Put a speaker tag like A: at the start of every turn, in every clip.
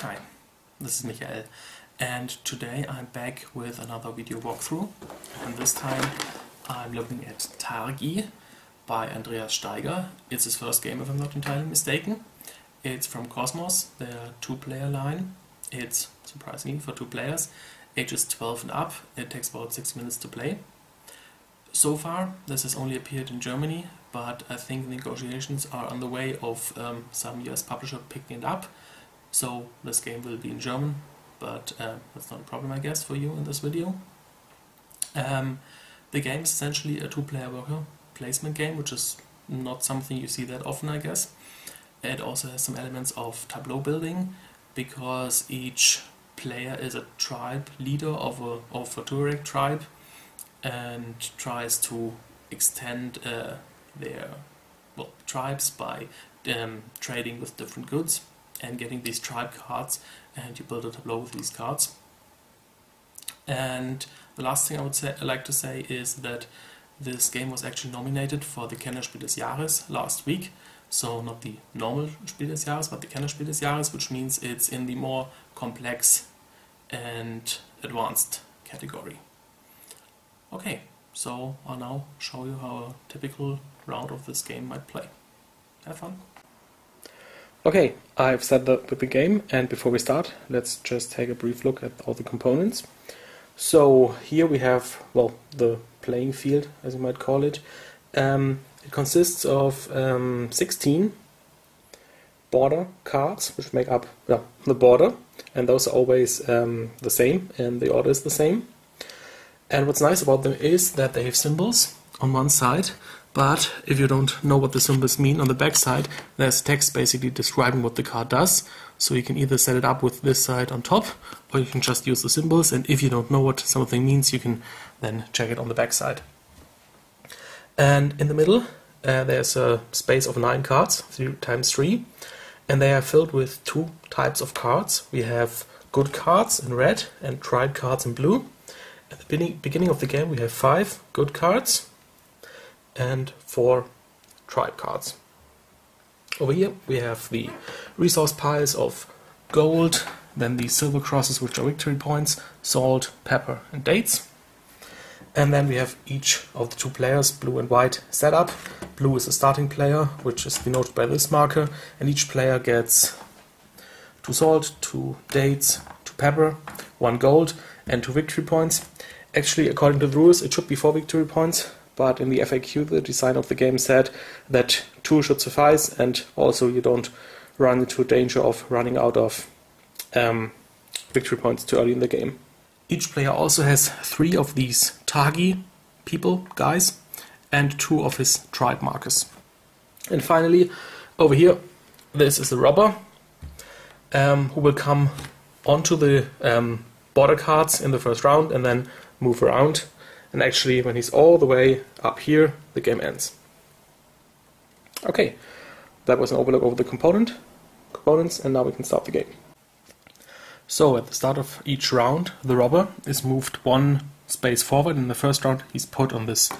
A: Hi, this is Michael, and today I'm back with another video walkthrough, and this time I'm looking at Targi by Andreas Steiger. It's his first game if I'm not entirely mistaken. It's from Kosmos, their two-player line. It's, surprisingly, for 2 players, ages 12 and up. It takes about 6 minutes to play. So far, this has only appeared in Germany, but I think negotiations are on the way of some US publisher picking it up. So this game will be in German, but that's not a problem, I guess, for you in this video. The game is essentially a 2-player worker placement game, which is not something you see that often, I guess. It also has some elements of tableau building, because each player is a tribe leader of a Tuareg tribe and tries to extend their tribes by trading with different goods and getting these tribe cards, and you build a tableau with these cards. And the last thing I'd like to say is that this game was actually nominated for the Kennerspiel des Jahres last week. So not the normal Spiel des Jahres, but the Kennerspiel des Jahres, which means it's in the more complex and advanced category. Okay, so I'll now show you how a typical round of this game might play. Have fun!
B: Okay, I've set up the game, and before we start, let's just take a brief look at all the components. So here we have, well, the playing field, as you might call it. It consists of 16 border cards, which make up the border, and those are always the same, and the order is the same. And what's nice about them is that they have symbols on one side, but if you don't know what the symbols mean, on the back side there's text basically describing what the card does. So you can either set it up with this side on top, or you can just use the symbols, and if you don't know what something means, you can then check it on the back side. And in the middle there's a space of 9 cards, 3 times 3, and they are filled with 2 types of cards. We have good cards in red and tribe cards in blue. At the beginning of the game we have 5 good cards and 4 tribe cards. Over here we have the resource piles of gold, then the silver crosses, which are victory points, salt, pepper and dates. And then we have each of the 2 players, blue and white, set up. Blue is the starting player, which is denoted by this marker, and each player gets 2 salt, 2 dates, 2 pepper, 1 gold and 2 victory points. Actually, according to the rules, it should be 4 victory points, but in the FAQ, the designer of the game said that 2 should suffice, and also you don't run into danger of running out of victory points too early in the game. Each player also has 3 of these Targi people, guys, and 2 of his tribe markers. And finally, over here, this is the robber, who will come onto the border cards in the first round and then move around. And actually, when he's all the way up here, the game ends. Okay, that was an overlook over the components, and now we can start the game. So at the start of each round, the robber is moved 1 space forward. In the first round, he's put on this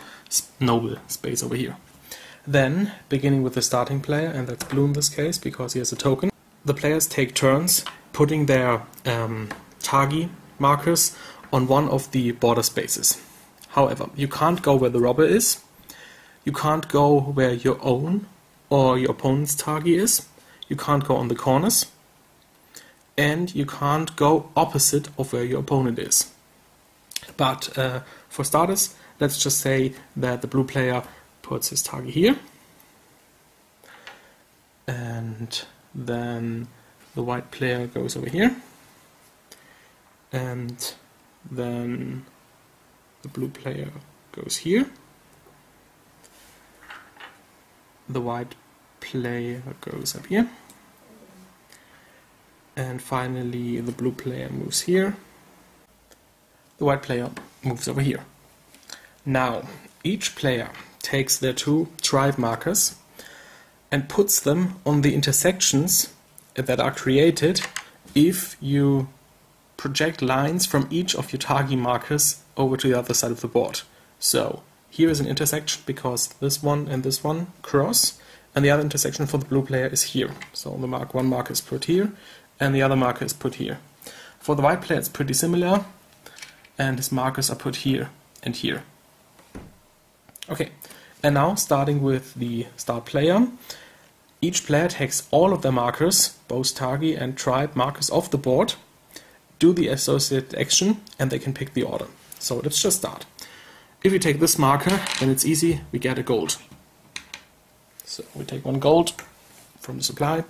B: noble space over here. Then, beginning with the starting player, and that's blue in this case because he has a token, the players take turns putting their Targi markers on one of the border spaces. However, you can't go where the robber is, you can't go where your own or your opponent's Targi is, you can't go on the corners, and you can't go opposite of where your opponent is. But for starters, let's just say that the blue player puts his Targi here, and then the white player goes over here, and then the blue player goes here, the white player goes up here, and finally the blue player moves here, the white player moves over here. Now, each player takes their 2 tribe markers and puts them on the intersections that are created if you project lines from each of your Targi markers over to the other side of the board. So here is an intersection because this one and this one cross, and the other intersection for the blue player is here. So the mark 1 marker is put here, and the other marker is put here. For the white player it's pretty similar, and his markers are put here and here. Okay, and now starting with the start player, each player takes all of their markers, both Targi and tribe markers, off the board, do the associated action, and they can pick the order. So let's just start. If you take this marker, then it's easy, we get a gold. So we take 1 gold from the supply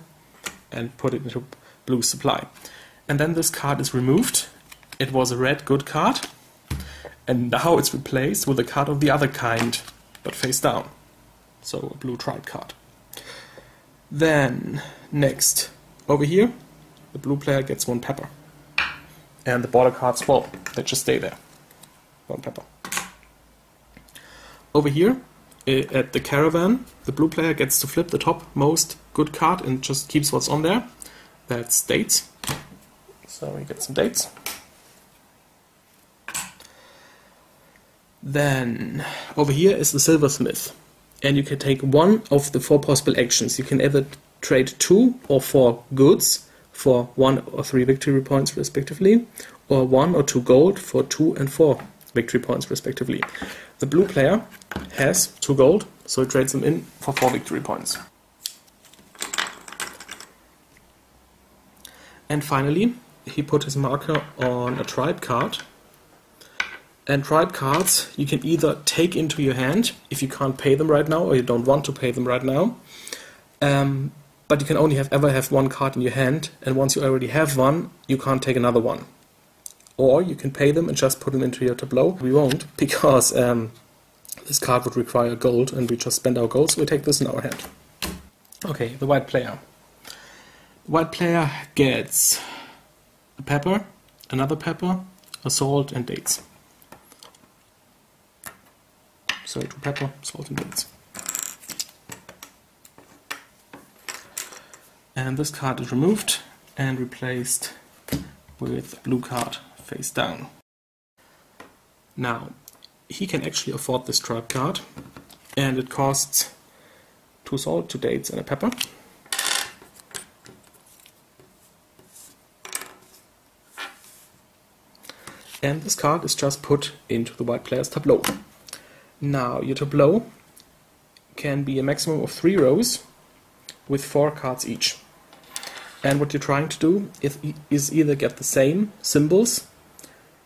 B: and put it into blue supply. And then this card is removed. It was a red good card, and now it's replaced with a card of the other kind, but face down. So a blue tribe card. Then, next, over here, the blue player gets 1 pepper. And the border cards, well, they just stay there. 1 pepper. Over here, at the Caravan, the blue player gets to flip the topmost good card and just keeps what's on there. That's dates. So we get some dates. Then, over here is the silversmith. And you can take 1 of the 4 possible actions. You can either trade 2 or 4 goods for 1 or 3 victory points respectively, or 1 or 2 gold for 2 and 4 victory points respectively. The blue player has 2 gold, so he trades them in for 4 victory points. And finally, he put his marker on a tribe card. And tribe cards you can either take into your hand if you can't pay them right now or you don't want to pay them right now. But you can only ever have 1 card in your hand, and once you already have 1, you can't take another one. Or you can pay them and just put them into your tableau. We won't, because this card would require gold, and we just spend our gold, so we take this in our hand. Okay, the white player. The white player gets a pepper, another pepper, a salt, and dates. So 2 pepper, salt, and dates. And this card is removed and replaced with a blue card face down. Now, he can actually afford this tribe card, and it costs 2 salt, 2 dates, and a pepper. And this card is just put into the white player's tableau. Now, your tableau can be a maximum of 3 rows with 4 cards each. And what you're trying to do is either get the same symbols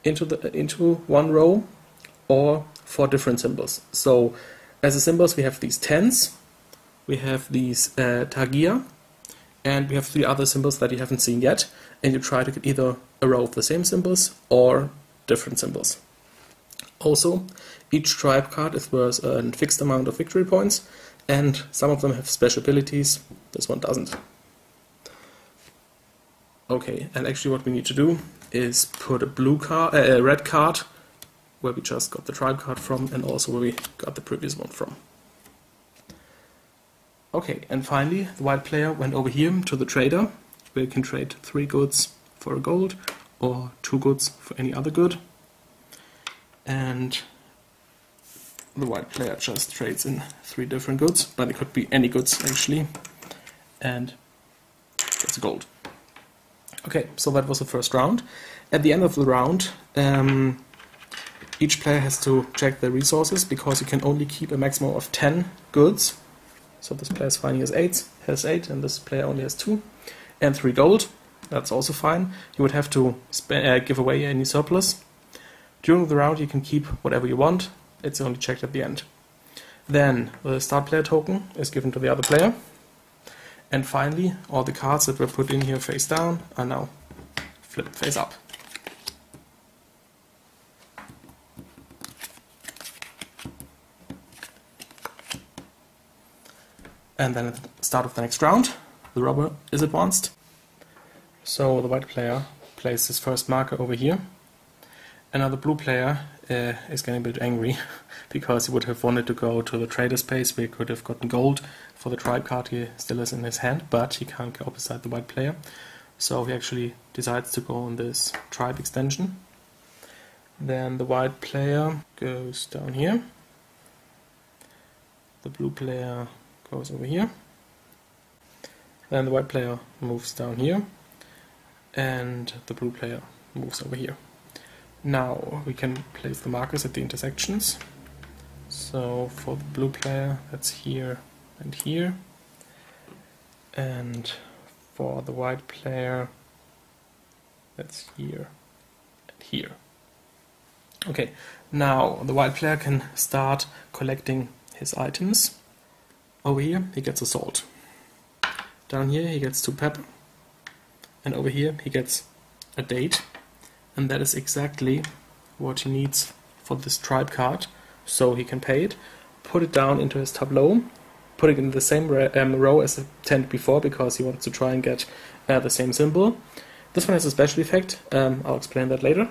B: into 1 row or 4 different symbols. So, as the symbols we have these 10s, we have these Targia, and we have 3 other symbols that you haven't seen yet, and you try to get either a row of the same symbols or different symbols. Also, each tribe card is worth a fixed amount of victory points, and some of them have special abilities, this one doesn't. Okay, and actually what we need to do is put a red card where we just got the tribe card from, and also where we got the previous one from. Okay, and finally the white player went over here to the trader, where you can trade 3 goods for a gold, or 2 goods for any other good. And the white player just trades in 3 different goods, but it could be any goods actually, and gets a gold. Okay, so that was the first round. At the end of the round, each player has to check their resources, because you can only keep a maximum of 10 goods. So this player is fine, he has 8, and this player only has 2, and 3 gold. That's also fine. You would have to give away any surplus. During the round you can keep whatever you want, it's only checked at the end. Then the start player token is given to the other player. And finally, all the cards that were put in here face down are now flipped face up. And then at the start of the next round, the robber is advanced. So the white player places his first marker over here. And now the blue player is getting a bit angry, because he would have wanted to go to the trader space where he could have gotten gold for the tribe card he still has in his hand, but he can't go beside the white player. So he actually decides to go on this tribe extension. Then the white player goes down here. The blue player goes over here. Then the white player moves down here. and the blue player moves over here. Now we can place the markers at the intersections. So for the blue player, that's here and here, and for the white player, that's here and here. Okay, now the white player can start collecting his items. Over here he gets a salt. Down here he gets 2 pepper. And over here he gets a date. And that is exactly what he needs for this tribe card. So he can pay it, put it down into his tableau, put it in the same row as the tent before because he wanted to try and get the same symbol. This one has a special effect. I'll explain that later.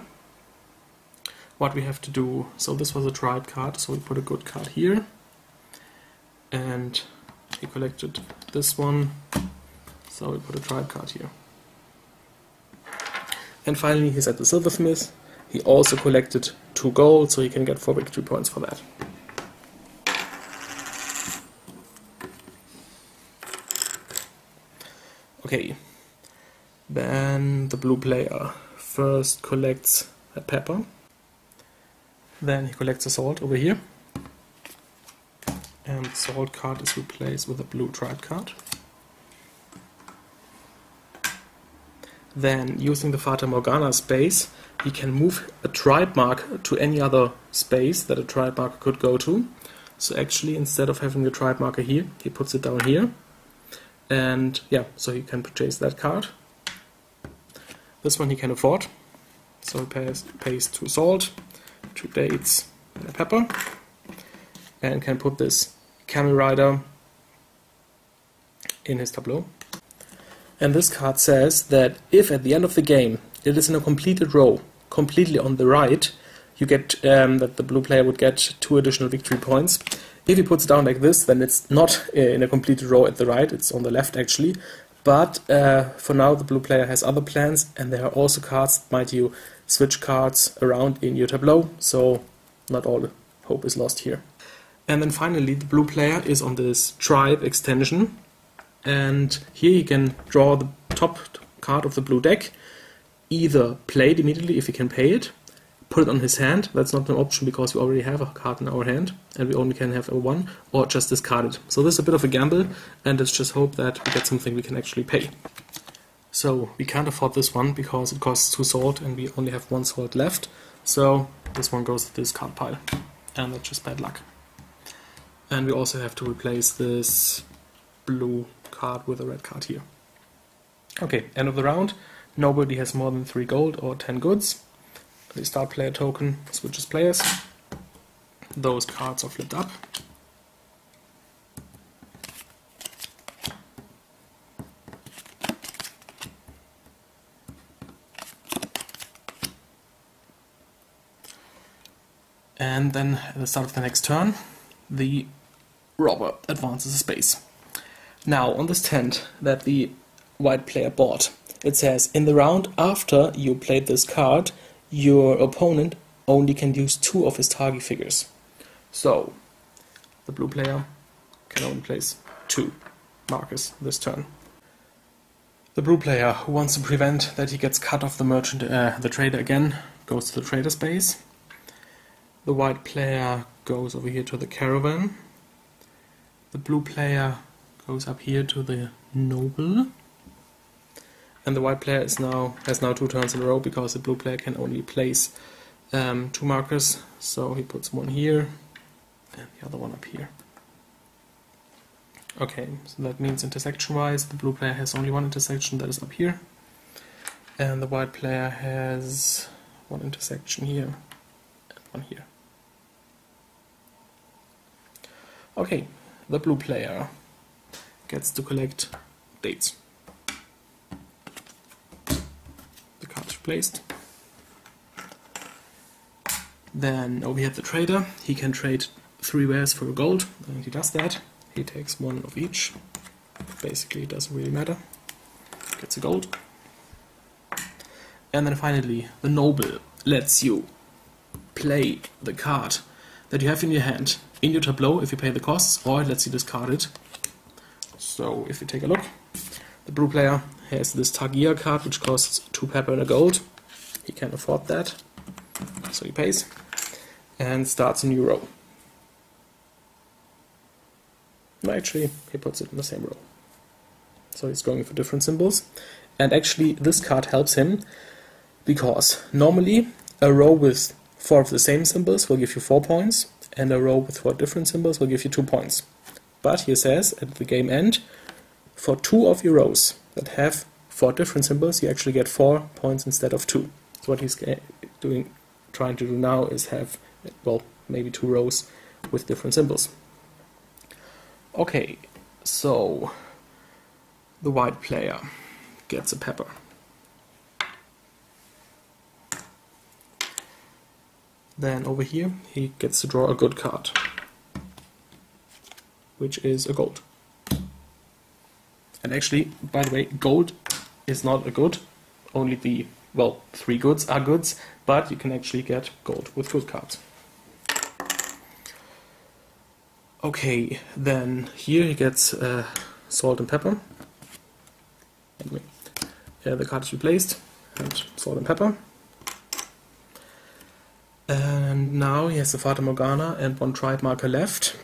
B: What we have to do, so this was a tribe card, so we put a good card here. And he collected this one, so we put a tribe card here. And finally he's at the silversmith. He also collected 2 gold, so he can get 4 victory points for that. Okay, then the blue player first collects a pepper, then he collects a salt over here, and the salt card is replaced with a blue tribe card. Then, using the Fata Morgana space, he can move a tribe mark to any other space that a tribe marker could go to. So actually, instead of having the tribe marker here, he puts it down here. And yeah, so he can purchase that card. This one he can afford. So he pays 2 salt, 2 dates, and a pepper. And can put this camel rider in his tableau. And this card says that if at the end of the game it is in a completed row, completely on the right, you get that the blue player would get 2 additional victory points. If he puts it down like this, then it's not in a completed row at the right, it's on the left actually. But for now the blue player has other plans, and there are also cards that might you switch cards around in your tableau, so not all hope is lost here. And then finally the blue player is on this tribe extension. And here you can draw the top card of the blue deck, either play it immediately if he can pay it, put it on his hand, that's not an option because we already have a card in our hand and we only can have a 1, or just discard it. So this is a bit of a gamble, and let's just hope that we get something we can actually pay. So we can't afford this one because it costs 2 salt and we only have 1 salt left, so this one goes to this card pile, and that's just bad luck. And we also have to replace this blue card with a red card here. Okay, end of the round. Nobody has more than 3 gold or 10 goods. The start player token switches players. Those cards are flipped up. And then at the start of the next turn, the robber advances a space. Now, on this tent that the white player bought, it says, in the round after you played this card, your opponent only can use 2 of his Targi figures. So, the blue player can only place 2 markers this turn. The blue player who wants to prevent that he gets cut off the merchant, the trader again, goes to the trader space. The white player goes over here to the Caravan. The blue player goes up here to the noble, and the white player has now 2 turns in a row because the blue player can only place 2 markers, so he puts 1 here and the other one up here. Okay, so that means intersection wise the blue player has only 1 intersection, that is up here, and the white player has 1 intersection here and 1 here. Okay, the blue player gets to collect dates. The card is placed. Then over here at the trader, he can trade 3 wares for a gold, and he does that. He takes 1 of each. Basically, it doesn't really matter. Gets a gold. And then finally, the noble lets you play the card that you have in your hand in your tableau if you pay the costs, or it lets you discard it. So if you take a look, the blue player has this Targi card, which costs 2 pepper and a gold. He can afford that, so he pays, and starts a new row. No, actually, he puts it in the same row. So he's going for different symbols. And actually, this card helps him, because normally a row with 4 of the same symbols will give you 4 points, and a row with 4 different symbols will give you 2 points. But he says, at the game end, for 2 of your rows that have 4 different symbols, you actually get 4 points instead of 2. So what he's trying to do now is have, well, maybe 2 rows with different symbols. Okay, so the white player gets a pepper. Then over here he gets to draw a good card, which is a gold. And actually, by the way, gold is not a good, only the, well, 3 goods are goods, but you can actually get gold with good cards. Okay, then here he gets salt and pepper. Anyway, the card is replaced, and salt and pepper. And now he has the Fata Morgana and 1 tribe marker left.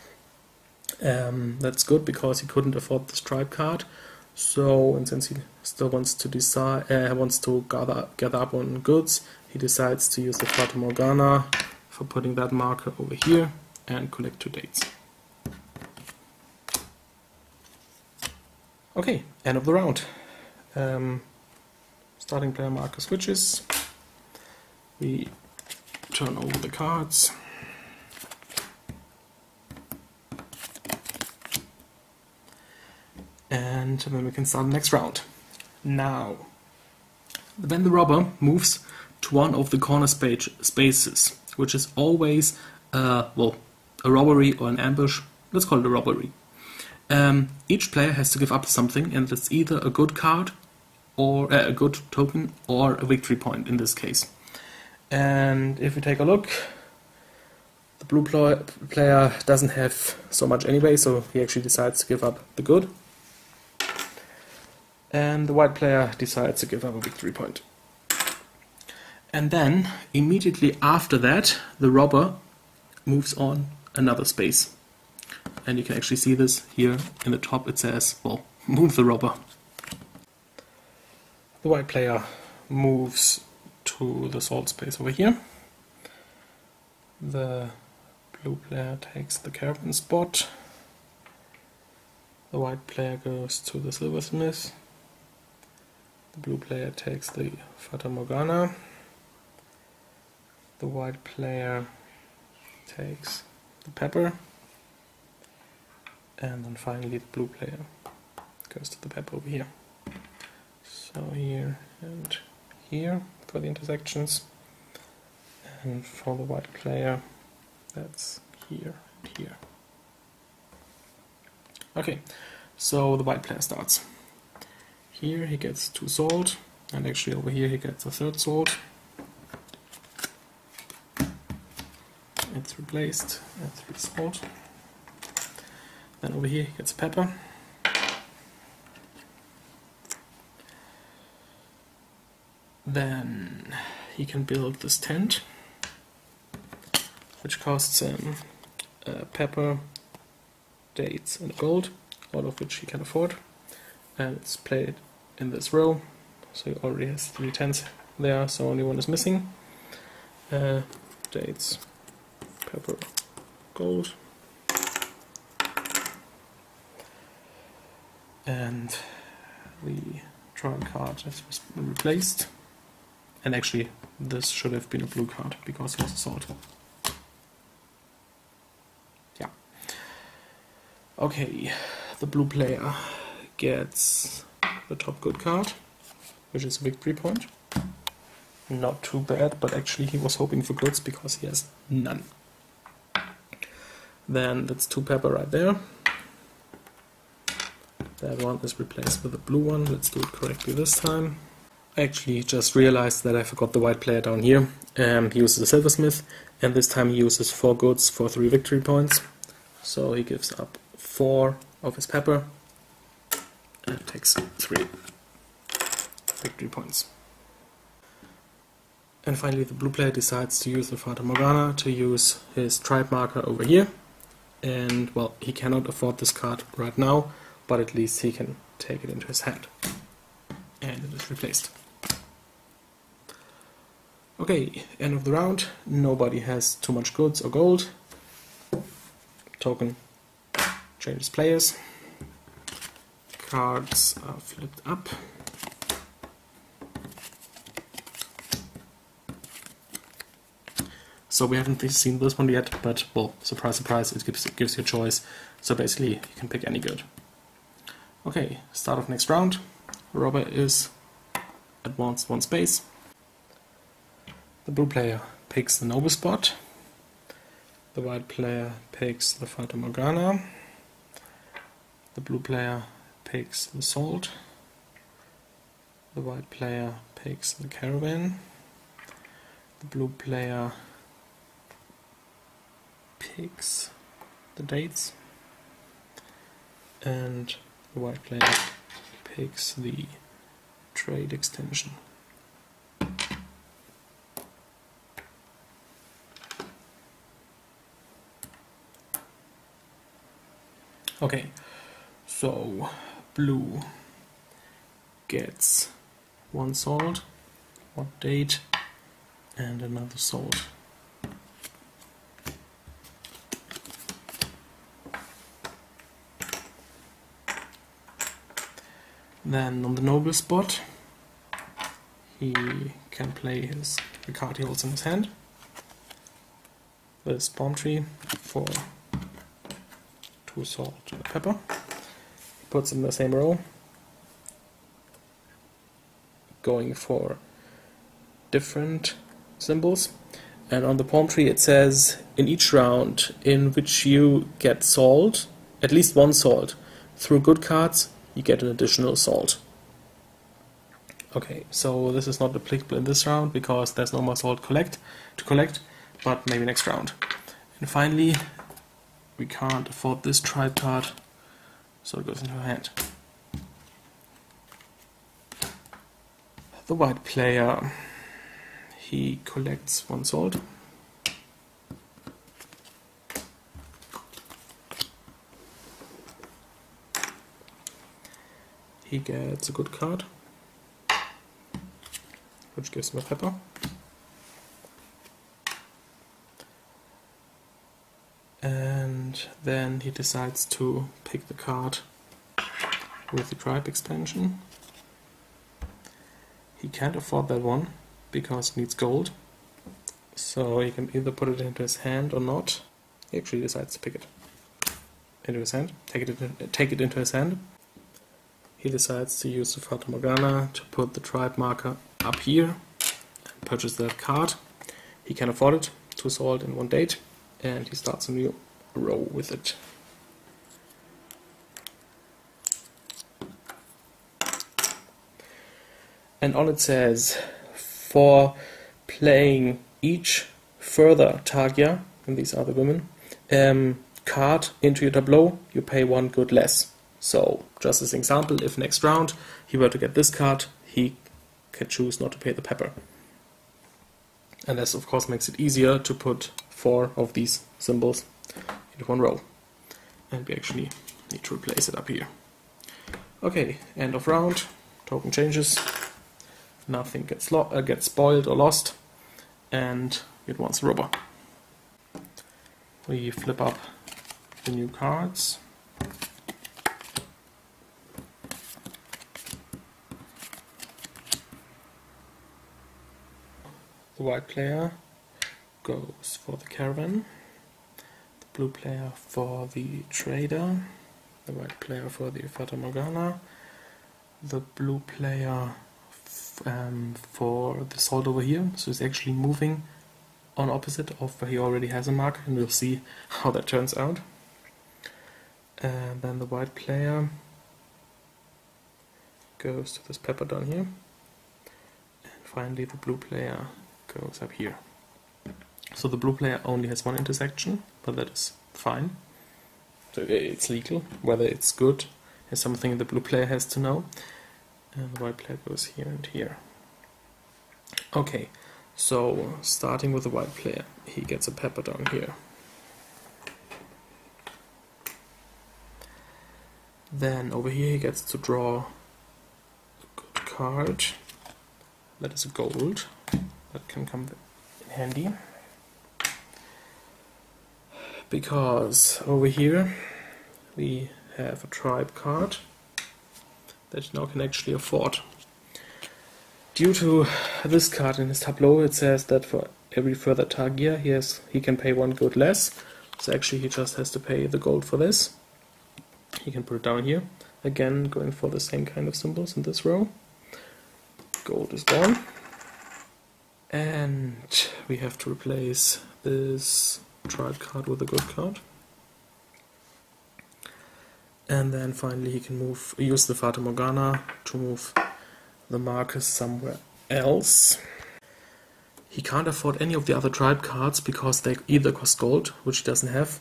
B: That's good because he couldn't afford this tribe card. So, and since he still wants to decide, wants to gather up on goods, he decides to use the Fata Morgana for putting that marker over here and collect 2 dates. Okay, end of the round. Starting player marker switches. We turn over the cards. And then we can start the next round. Now, then the robber moves to one of the corner spaces, which is always, well, a robbery or an ambush. Let's call it a robbery. Each player has to give up something, and it's either a good card, or a good token, or a victory point in this case. And if we take a look, the blue player doesn't have so much anyway, so he actually decides to give up the good. And the white player decides to give up a victory point. And then, immediately after that, the robber moves on another space. And you can actually see this here in the top. It says, well, move the robber. The white player moves to the salt space over here. The blue player takes the Caravan spot. The white player goes to the silversmith. The blue player takes the Fata Morgana. The white player takes the pepper. And then finally the blue player goes to the pepper over here. So here and here for the intersections. And for the white player, that's here and here. Okay, so the white player starts. Here he gets 2 salt, and actually over here he gets a 3rd salt. It's replaced at 3 salt. Then over here he gets pepper. Then he can build this tent, which costs him pepper, dates and gold, all of which he can afford. And it's played in this row, so he already has 3 tents there, so only 1 is missing. Dates, pepper, gold. And the trial card has been replaced. And actually, this should have been a blue card because it was a salt. Yeah. Okay, the blue player gets the top good card, which is a victory point. Not too bad, but actually he was hoping for goods because he has none. Then that's 2 pepper right there. That one is replaced with a blue one. Let's do it correctly this time. I actually just realized that I forgot the white player down here. He uses a silversmith, and this time he uses 4 goods for 3 victory points. So he gives up 4 of his pepper and takes 3. victory points. And finally the blue player decides to use the Fata Morgana to use his tribe marker over here. And well, he cannot afford this card right now, but at least he can take it into his hand. And it is replaced. Okay, end of the round. Nobody has too much goods or gold. Token changes players. Cards are flipped up. So we haven't seen this one yet, but well, surprise, surprise, it gives you a choice. So basically, you can pick any good. Okay, start of next round. Robber is advanced 1 space. The blue player picks the noble spot. The white player picks the Fata Morgana. The blue player picks the salt. The white player picks the Caravan. The blue player picks the dates. And the white player picks the trade extension. Okay, so blue gets 1 salt, 1 date, and another salt. Then on the noble spot, he can play the card he holds in his hand. This palm tree for 2 salt and a pepper. He puts it in the same row, going for different symbols. And on the palm tree it says, in each round in which you get salt, at least 1 salt, through good cards you get an additional salt. Okay, so this is not applicable in this round because there's no more salt to collect, but maybe next round. And finally, we can't afford this tribe card, so it goes into our hand. The white player, he collects 1 salt. He gets a good card, which gives him a pepper. And then he decides to pick the card with the tribe expansion. He can't afford that one because he needs gold, so he can either put it into his hand or not. He actually decides to pick it into his hand, take it into his hand. He decides to use the Fata Morgana to put the tribe marker up here and purchase that card. He can afford it, 2 salt and 1 date, and he starts a new row with it. And on it says, for playing each further Targi, and these are the women, card into your tableau, you pay 1 good less. So, just as an example, if next round he were to get this card, he can choose not to pay the pepper. And this of course makes it easier to put 4 of these symbols into 1 row. And we actually need to replace it up here. Okay, end of round, token changes, nothing gets spoiled or lost, and it wants a robber. We flip up the new cards. The white player goes for the Caravan, the blue player for the Trader, the white player for the Fata Morgana, the blue player for the salt over here, so it's actually moving on opposite of where he already has a mark, and we'll see how that turns out. And then the white player goes to this pepper down here, and finally the blue player goes up here. So the blue player only has 1 intersection, but that is fine. So it's legal. Whether it's good is something the blue player has to know. And the white player goes here and here. Okay, so starting with the white player, he gets a pepper down here. Then over here he gets to draw a good card. That is a gold. That can come in handy. Because over here we have a tribe card that he now can actually afford. Due to this card in his tableau, it says that for every further Targi he can pay 1 gold less. So actually he just has to pay the gold for this. He can put it down here. Again, going for the same kind of symbols in this row. Gold is gone. And we have to replace this tribe card with a good card. And then finally he can use the Fata Morgana to move the markers somewhere else. He can't afford any of the other tribe cards because they either cost gold, which he doesn't have,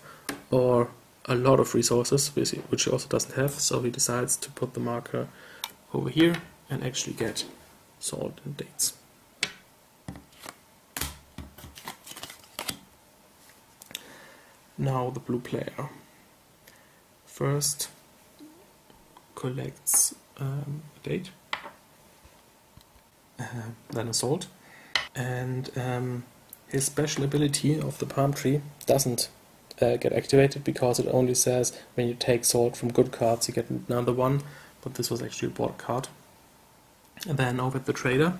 B: or a lot of resources, which he also doesn't have, so he decides to put the marker over here and actually get salt and dates. Now the blue player first collects a date, then a salt, and his special ability of the palm tree doesn't get activated because it only says when you take salt from good cards you get another one, but this was actually a bought card. And then over at the trader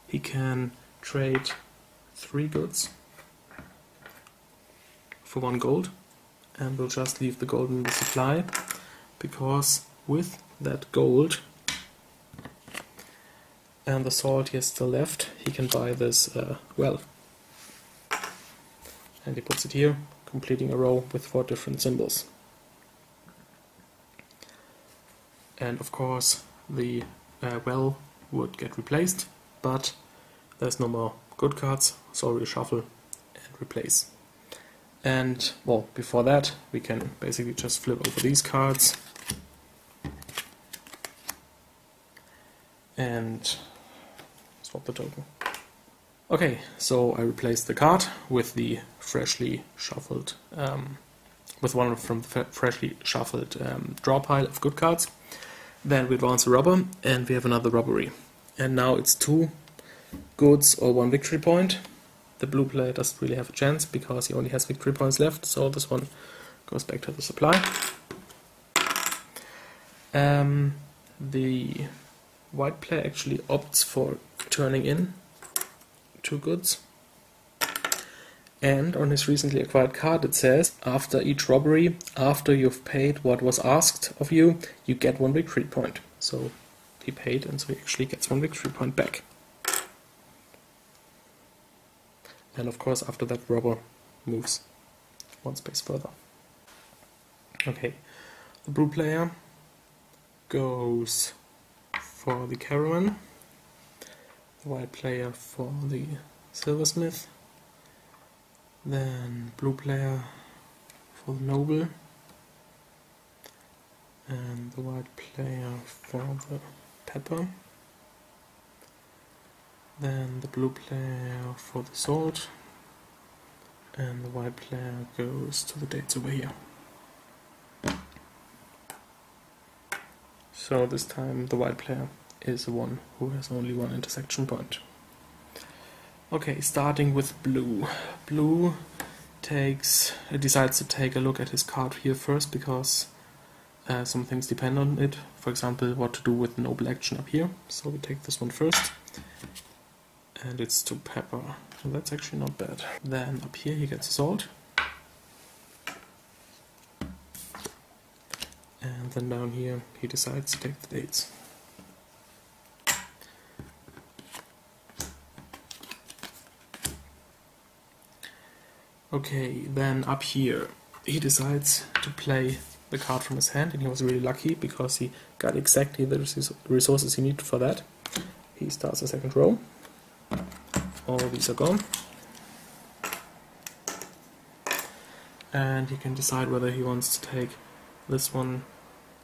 B: he can trade 3 goods for 1 gold, and we'll just leave the gold in the supply because with that gold and the salt he has still left he can buy this well, and he puts it here, completing a row with 4 different symbols. And of course the well would get replaced, but there's no more good cards, so we shuffle and replace. And well, before that we can basically just flip over these cards and swap the token. Okay, so I replaced the card with the freshly shuffled, with one from the freshly shuffled draw pile of good cards. Then we advance a rubber, and we have another robbery. And now it's 2 goods or 1 victory point. The blue player doesn't really have a chance because he only has victory points left, so this one goes back to the supply. The white player actually opts for turning in 2 goods, and on his recently acquired card it says after each robbery, after you've paid what was asked of you, you get 1 victory point. So he paid, and so he actually gets 1 victory point back. And of course after that robber moves 1 space further. Okay, the blue player goes for the Caravan, the white player for the silversmith, then blue player for the noble, and the white player for the pepper, then the blue player for the salt, and the white player goes to the dates over here. So this time the white player is the one who has only 1 intersection point. Okay, starting with blue. Blue decides to take a look at his card here first because some things depend on it. For example, what to do with the noble action up here. So we take this one first. And it's to pepper. And that's actually not bad. Then up here he gets a salt. And then down here he decides to take the dates. Okay, then up here he decides to play the card from his hand, and he was really lucky because he got exactly the resources he needed for that. He starts the 2nd row. All these are gone. And he can decide whether he wants to take this one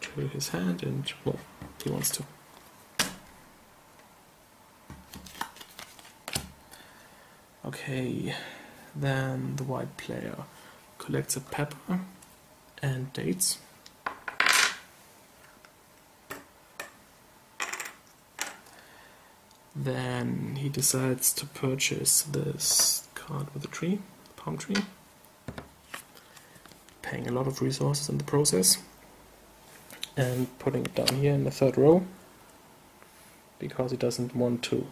B: to his hand, and well, he wants to.
A: Okay, then the white player collects a pepper and dates. Then he decides to purchase this card with a tree, palm tree, paying a lot of resources in the process, and putting it down here in the third row, because he doesn't want to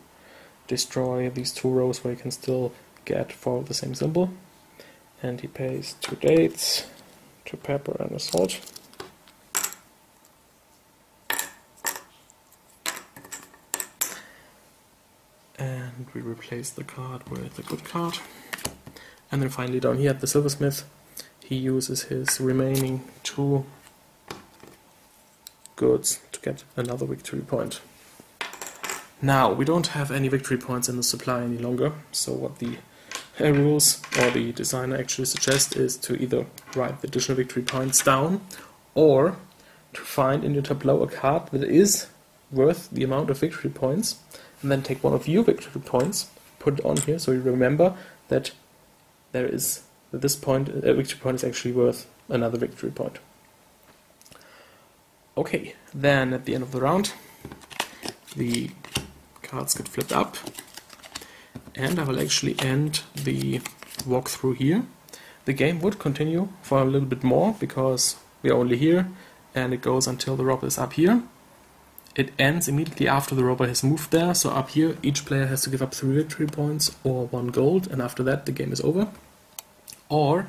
A: destroy these two rows where he can still get for the same symbol. And he pays 2 dates, 2 pepper and a salt. And we replace the card with a good card. And then finally down here at the silversmith, he uses his remaining 2 goods to get another victory point. Now, we don't have any victory points in the supply any longer, so what the rules or the designer actually suggests is to either write the additional victory points down, or to find in your tableau a card that is worth the amount of victory points, and then take one of your victory points, put it on here, so you remember that at this point a victory point is actually worth another victory point. Okay, then at the end of the round, the cards get flipped up, and I will actually end the walkthrough here. The game would continue for a little bit more because we are only here, and it goes until the robber is up here. It ends immediately after the robber has moved there, so up here each player has to give up 3 victory points or 1 gold, and after that the game is over. Or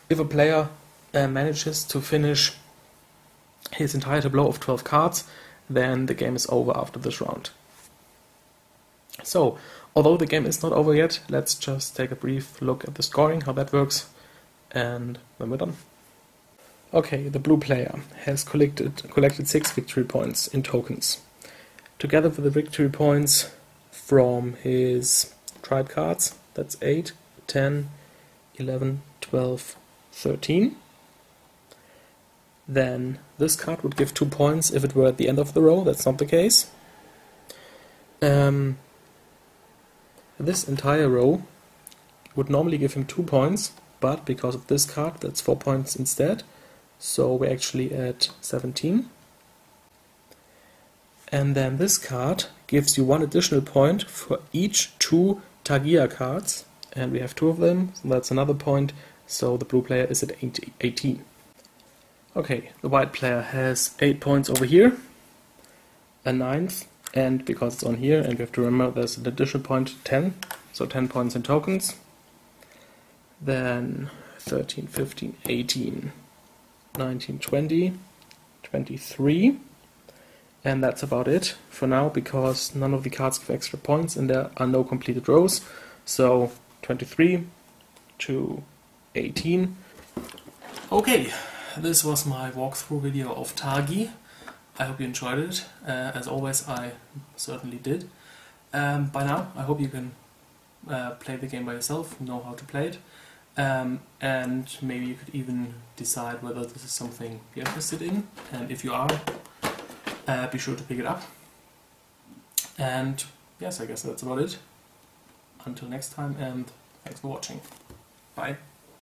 A: if a player manages to finish his entire tableau of 12 cards, then the game is over after this round. So, although the game is not over yet, let's just take a brief look at the scoring, how that works, and then we're done. Okay, the blue player has collected 6 victory points in tokens. Together with the victory points from his tribe cards, that's 8, 10, 11, 12, 13. Then this card would give 2 points if it were at the end of the row, that's not the case. This entire row would normally give him 2 points, but because of this card, that's 4 points instead. So we're actually at 17. And then this card gives you 1 additional point for each 2 Targi cards, and we have 2 of them, so that's another point, so the blue player is at 18. Okay, the white player has 8 points over here, a 9th, and because it's on here, and we have to remember there's an additional point, 10, so 10 points in tokens. Then 13, 15, 18, 19, 20, 23, and that's about it for now, because none of the cards give extra points and there are no completed rows. So 23 to 18. Okay, this was my walkthrough video of Targi. I hope you enjoyed it. As always, I certainly did. By now, I hope you can play the game by yourself, know how to play it, and maybe you could even decide whether this is something you're interested in, and if you are, be sure to pick it up. And yes, I guess that's about it. Until next time, and thanks for watching. Bye.